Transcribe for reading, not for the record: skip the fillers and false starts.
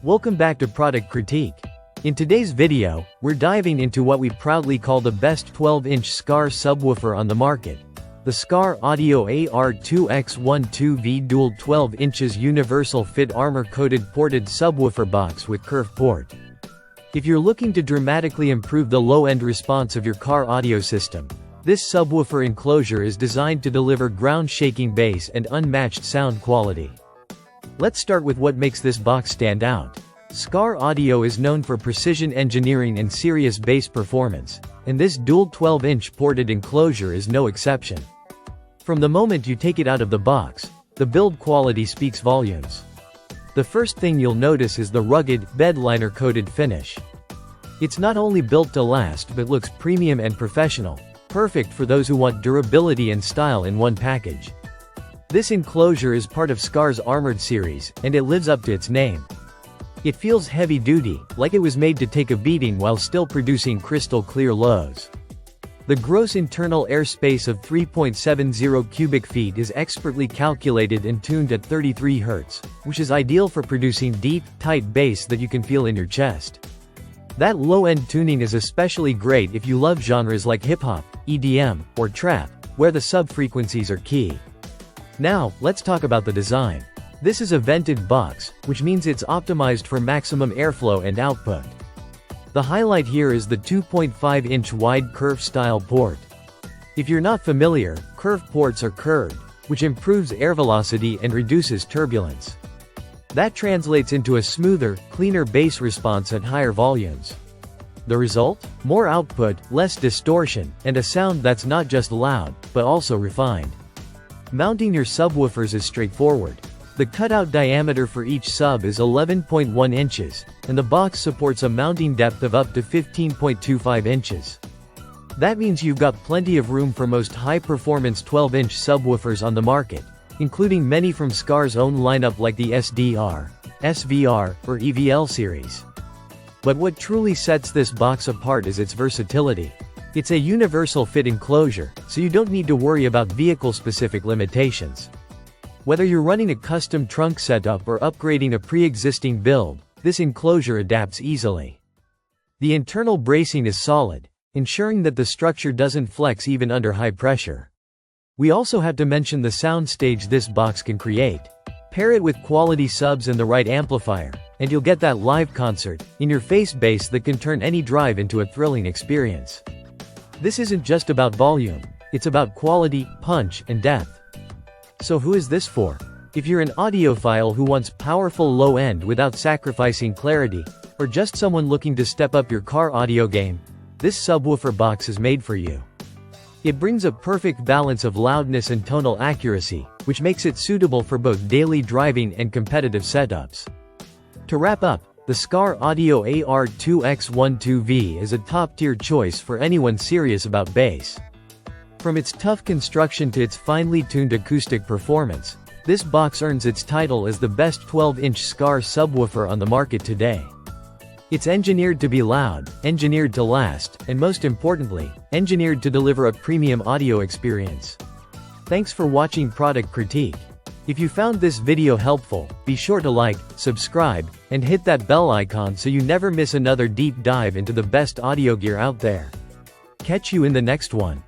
Welcome back to Product Critique. In today's video, we're diving into what we proudly call the best 12-inch Skar subwoofer on the market. The Skar Audio AR2X12V Dual 12 inches Universal Fit Armor-Coated Ported Subwoofer Box with Curve Port. If you're looking to dramatically improve the low-end response of your car audio system, this subwoofer enclosure is designed to deliver ground-shaking bass and unmatched sound quality. Let's start with what makes this box stand out. Skar Audio is known for precision engineering and serious bass performance, and this dual 12-inch ported enclosure is no exception. From the moment you take it out of the box, the build quality speaks volumes. The first thing you'll notice is the rugged, bed-liner-coated finish. It's not only built to last but looks premium and professional, perfect for those who want durability and style in one package. This enclosure is part of Skar's Armored series, and it lives up to its name. It feels heavy-duty, like it was made to take a beating while still producing crystal-clear lows. The gross internal airspace of 3.70 cubic feet is expertly calculated and tuned at 33 Hz, which is ideal for producing deep, tight bass that you can feel in your chest. That low-end tuning is especially great if you love genres like hip-hop, EDM, or trap, where the sub-frequencies are key. Now, let's talk about the design. This is a vented box, which means it's optimized for maximum airflow and output. The highlight here is the 2.5-inch wide curve-style port. If you're not familiar, curve ports are curved, which improves air velocity and reduces turbulence. That translates into a smoother, cleaner bass response at higher volumes. The result? More output, less distortion, and a sound that's not just loud, but also refined. Mounting your subwoofers is straightforward. The cutout diameter for each sub is 11.1 inches, and the box supports a mounting depth of up to 15.25 inches. That means you've got plenty of room for most high-performance 12-inch subwoofers on the market, including many from Skar's own lineup like the SDR, SVR, or EVL series. But what truly sets this box apart is its versatility. It's a universal fit enclosure, so you don't need to worry about vehicle-specific limitations. Whether you're running a custom trunk setup or upgrading a pre-existing build, this enclosure adapts easily. The internal bracing is solid, ensuring that the structure doesn't flex even under high pressure. We also have to mention the soundstage this box can create. Pair it with quality subs and the right amplifier, and you'll get that live concert, in-your-face bass that can turn any drive into a thrilling experience. This isn't just about volume, it's about quality, punch, and depth. So who is this for? If you're an audiophile who wants powerful low-end without sacrificing clarity, or just someone looking to step up your car audio game, this subwoofer box is made for you. It brings a perfect balance of loudness and tonal accuracy, which makes it suitable for both daily driving and competitive setups. To wrap up, the Skar Audio AR2X12V is a top-tier choice for anyone serious about bass. From its tough construction to its finely tuned acoustic performance, this box earns its title as the best 12-inch Skar subwoofer on the market today. It's engineered to be loud, engineered to last, and most importantly, engineered to deliver a premium audio experience. Thanks for watching Product Critique. If you found this video helpful, be sure to like, subscribe, and hit that bell icon so you never miss another deep dive into the best audio gear out there. Catch you in the next one.